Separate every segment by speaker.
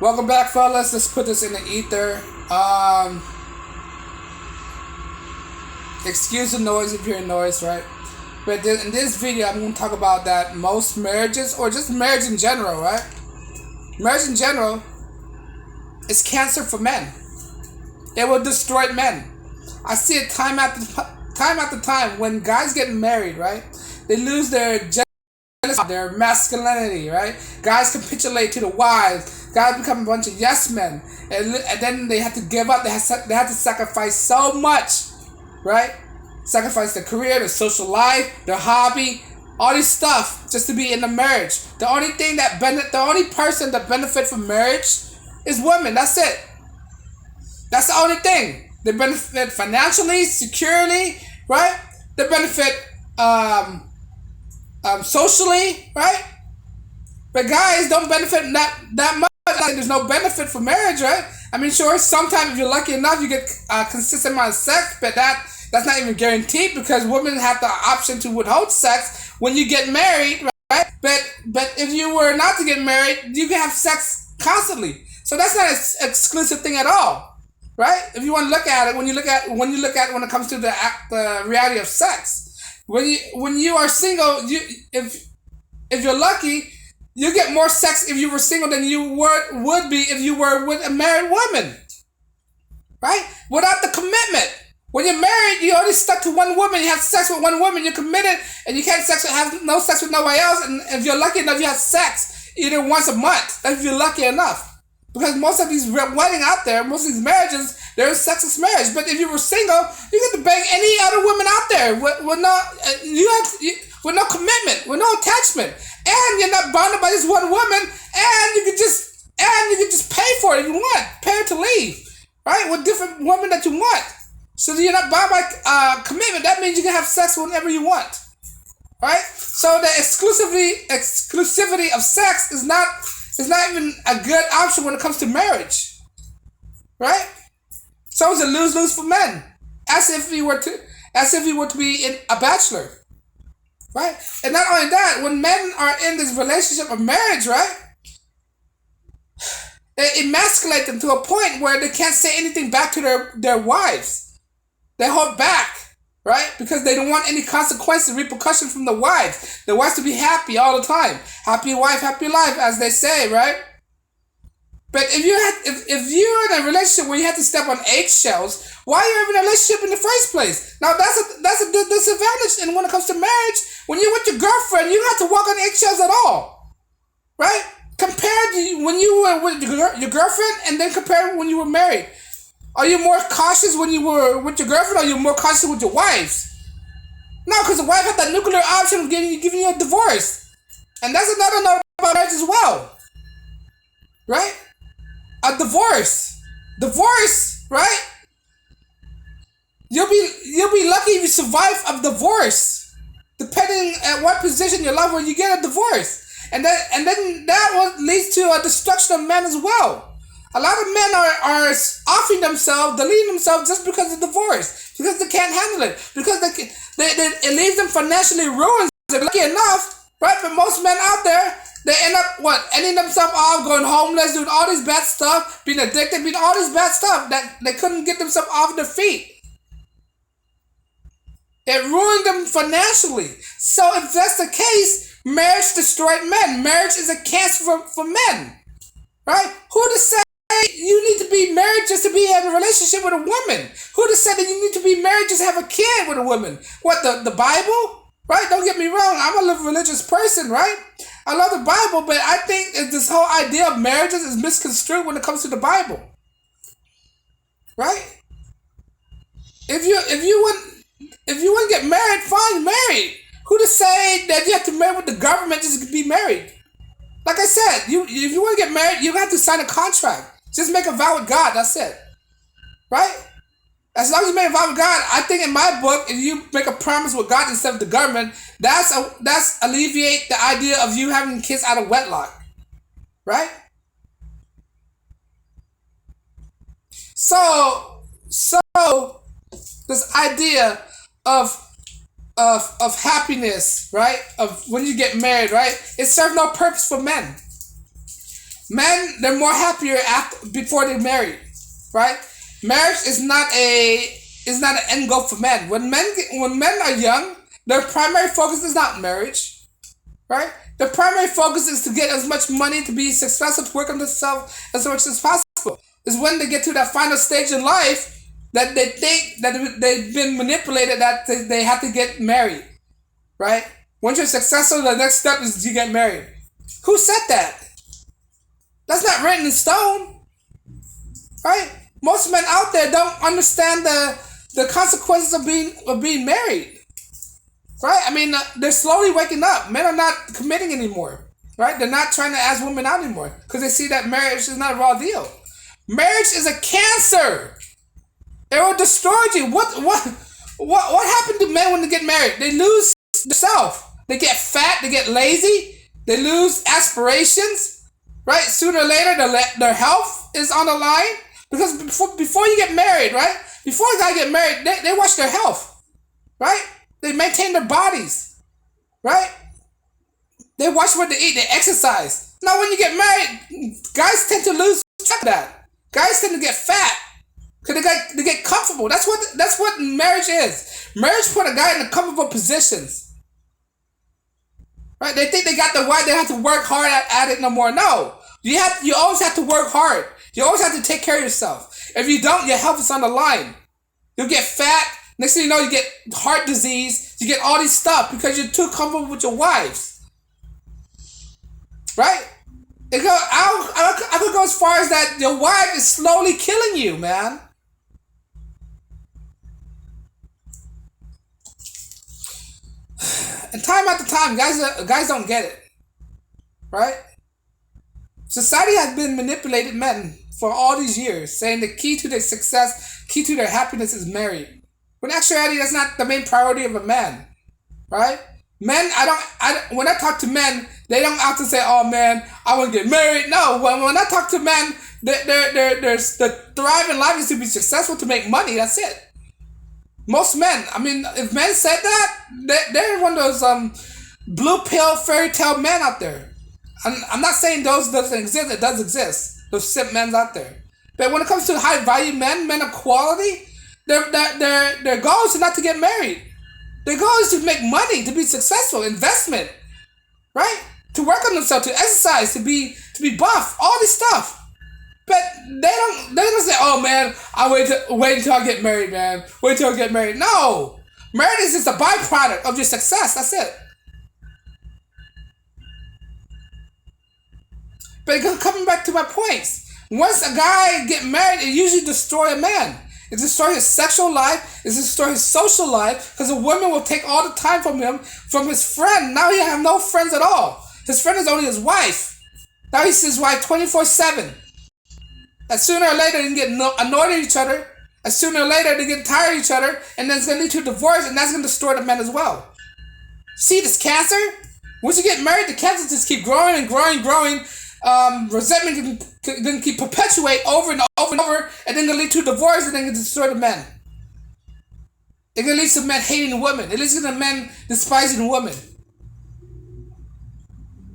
Speaker 1: Welcome back, fellas. Let's put this in the ether. Excuse the noise if you're in noise, right? But in this video, I'm going to talk about that most marriages, or just marriage in general, right? Marriage in general is cancer for men. It will destroy men. I see it time after time when guys get married, right? They lose their masculinity, right? Guys capitulate to the wives. Guys become a bunch of yes men, and then they have to give up. They have to sacrifice so much, right? Sacrifice their career, their social life, their hobby, all this stuff just to be in the marriage. The only person that benefit from marriage is women. That's it. That's the only thing. They benefit financially, securely, right? They benefit socially, right? But guys don't benefit that much. Like, there's no benefit for marriage, right? I mean, sure, sometimes if you're lucky enough, you get a consistent amount of sex, but that's not even guaranteed because women have the option to withhold sex when you get married, right? But if you were not to get married, you can have sex constantly. So that's not an exclusive thing at all, right? If you want to look at it, when you look at it when it comes to the reality of sex, when you are single, if you're lucky, you get more sex if you were single than you would be if you were with a married woman, right? Without the commitment. When you're married, you're only stuck to one woman. You have sex with one woman. You're committed, and you can't have no sex with nobody else. And if you're lucky enough, you have sex either once a month. That's if you're lucky enough. Because most of these weddings out there, most of these marriages, they're sexless marriage. But if you were single, you get to bang any other woman out there with no commitment, with no attachment, and you're not bounded by this one woman, and you can just pay for it if you want, pay her to leave, right? With different women that you want. So you're not bound by commitment. That means you can have sex whenever you want, right? So the exclusivity of sex is not even a good option when it comes to marriage, right? So it's a lose-lose for men, as if he were to be a bachelor, right? And not only that, when men are in this relationship of marriage, right, it emasculates them to a point where they can't say anything back to their wives. They hold back, right? Because they don't want any consequences, repercussion from the wives. The wives to be happy all the time. Happy wife, happy life, as they say, right? But if you're in a relationship where you have to step on eggshells, why are you in a relationship in the first place? Now that's a disadvantage. And when it comes to marriage, when you're with your girlfriend, you don't have to walk on eggshells at all, right? Compared to when you were with your girlfriend, and then compared when you were married. Are you more cautious when you were with your girlfriend, or are you more cautious with your wives? No, because the wife had that nuclear option of giving you a divorce. And that's another note about marriage as well, right? A divorce, right? You'll be lucky if you survive a divorce, depending at what position in your life when you get a divorce, and then that leads to a destruction of men as well. A lot of men are offing themselves, deleting themselves just because of divorce, because they can't handle it, because it leaves them financially ruined. They're lucky enough, right? But most men out there, they end up ending themselves off, going homeless, doing all this bad stuff, being addicted, being all this bad stuff that they couldn't get themselves off their feet. It ruined them financially. So if that's the case, marriage destroyed men. Marriage is a cancer for men, right? Who to say you need to be married just to be in a relationship with a woman? Who to say that you need to be married just to have a kid with a woman? What, the Bible? Right? Don't get me wrong. I'm a religious person, right? I love the Bible, but I think this whole idea of marriages is misconstrued when it comes to the Bible, right? If you want to get married, fine, married. Who to say that you have to marry with the government just to be married? Like I said, if you want to get married, you have to sign a contract. Just make a vow with God. That's it, right? As long as you make a vow with God, I think in my book, if you make a promise with God instead of the government, that's alleviate the idea of you having kids out of wedlock, right? So this idea of happiness, right? Of when you get married, right? It serves no purpose for men. Men, they're more happier before they're married, right? Marriage is not an end goal for men. When men are young, their primary focus is not marriage, right? Their primary focus is to get as much money, to be successful, to work on themselves as much as possible. Is when they get to that final stage in life that they think that they've been manipulated, that they have to get married, right? Once you're successful, the next step is you get married. Who said that? That's not written in stone, right? Most men out there don't understand the consequences of being married, right? I mean, they're slowly waking up. Men are not committing anymore, right? They're not trying to ask women out anymore because they see that marriage is not a raw deal. Marriage is a cancer. It will destroy you. What happened to men when they get married? They lose themselves. They get fat. They get lazy. They lose aspirations. Right? Sooner or later, their health is on the line. Because before you get married, right? Before a guy get married, they watch their health. Right? They maintain their bodies. Right? They watch what they eat. They exercise. Now, when you get married, guys tend to lose track of that. Guys tend to get fat. Because they get comfortable. That's what marriage is. Marriage put a guy in a comfortable positions. Right? They think they got the wife, they have to work hard at it no more. No. You always have to work hard. You always have to take care of yourself. If you don't, your health is on the line. You'll get fat. Next thing you know, you get heart disease. You get all these stuff because you're too comfortable with your wives. Right? I could go as far as that your wife is slowly killing you, man. And time after time, guys don't get it, right? Society has been manipulated men for all these years, saying the key to their success, key to their happiness is married. When in actuality, that's not the main priority of a man, right? Men, when I talk to men, they don't often say, "Oh man, I want to get married." No, when I talk to men, the thriving life is to be successful, to make money. That's it. Most men, I mean, if men said that, they're one of those blue pill fairy tale men out there. I'm not saying those doesn't exist. It does exist. Those simp men out there. But when it comes to high value men of quality, their goal is not to get married. Their goal is to make money, to be successful, investment, right? To work on themselves, to exercise, to be buff, all this stuff. But they don't say, "Oh man, I wait until I get married, man. Wait till I get married." No, marriage is just a byproduct of your success. That's it. But coming back to my points, once a guy get married, it usually destroys a man. It destroys his sexual life. It destroys his social life because a woman will take all the time from him, from his friend. Now he have no friends at all. His friend is only his wife. Now he's his wife 24/7. And sooner or later, they can get annoyed at each other. And sooner or later, they get tired of each other. And then it's going to lead to a divorce. And that's going to destroy the man as well. See this cancer? Once you get married, the cancer just keep growing and growing. Resentment can keep perpetuate over and over and over. And then going to lead to a divorce. And then it can destroy the man. It can lead to men hating the women. It leads to the men despising the women.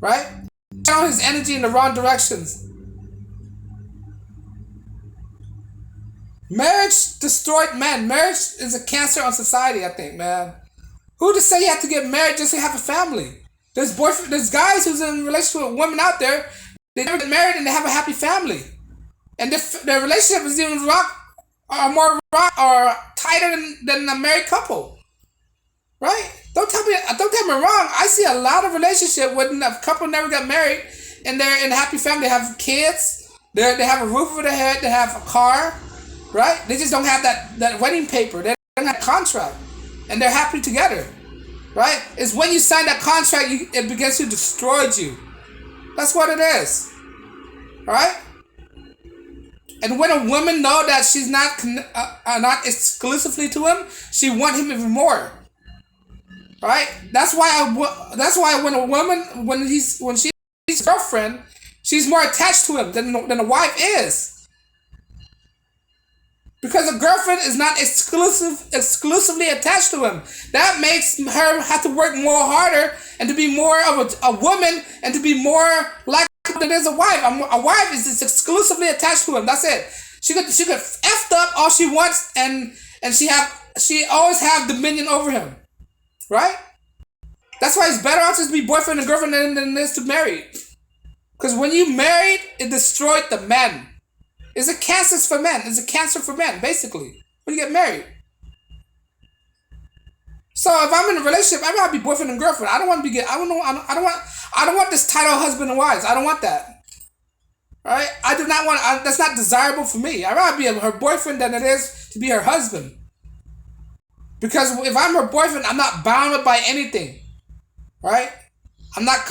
Speaker 1: Right? Channel his energy in the wrong directions. Marriage destroyed men. Marriage is a cancer on society, I think, man. Who to say you have to get married just to have a family? There's guys who's in a relationship with women out there, they never get married and they have a happy family. And their relationship is even more tighter than a married couple. Right? Don't tell me wrong. I see a lot of relationships when a couple never got married and they're in a happy family. They have kids. They have a roof over their head. They have a car. Right? They just don't have that wedding paper. They don't have a contract. And they're happy together. Right? It's when you sign that contract, it begins to destroy you. That's what it is. Right? And when a woman knows that she's not exclusively to him, she wants him even more. Right? That's why when a woman, when she's his girlfriend, she's more attached to him than a wife is. Because a girlfriend is not exclusively attached to him. That makes her have to work more harder and to be more of a woman and to be more like There's a wife. A wife is just exclusively attached to him. That's it. She could effed up all she wants, and she always have dominion over him, right? That's why it's better off to be boyfriend and girlfriend than it is to marry. Because when you married, it destroyed the men. It's a cancer for men. It's a cancer for men, basically. When you get married. So if I'm in a relationship, I'd rather be boyfriend and girlfriend. I don't want to be. I don't want this title husband and wives. I don't want that. All right? I do not want. That's not desirable for me. I'd rather be her boyfriend than it is to be her husband. Because if I'm her boyfriend, I'm not bound by anything. Right? I'm not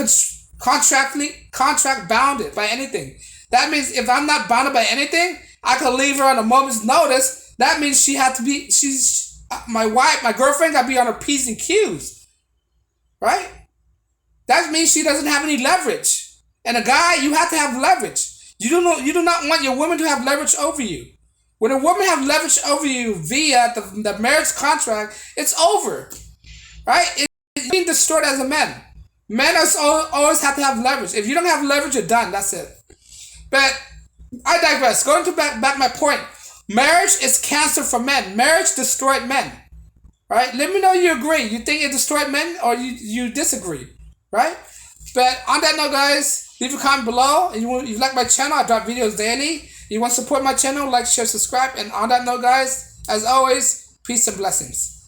Speaker 1: contract bounded by anything. That means if I'm not bounded by anything, I could leave her on a moment's notice. That means she's my wife, my girlfriend got to be on her P's and Q's. Right? That means she doesn't have any leverage. And a guy, you have to have leverage. You do not want your woman to have leverage over you. When a woman have leverage over you via the marriage contract, it's over. Right? It's being destroyed as a man. Men always have to have leverage. If you don't have leverage, you're done. That's it. But I digress. Going to back my point. Marriage is cancer for men. Marriage destroyed men. Right? Let me know you agree. You think it destroyed men or you disagree. Right? But on that note, guys, leave a comment below. And you like my channel, I drop videos daily. You want to support my channel, like, share, subscribe. And on that note, guys, as always, peace and blessings.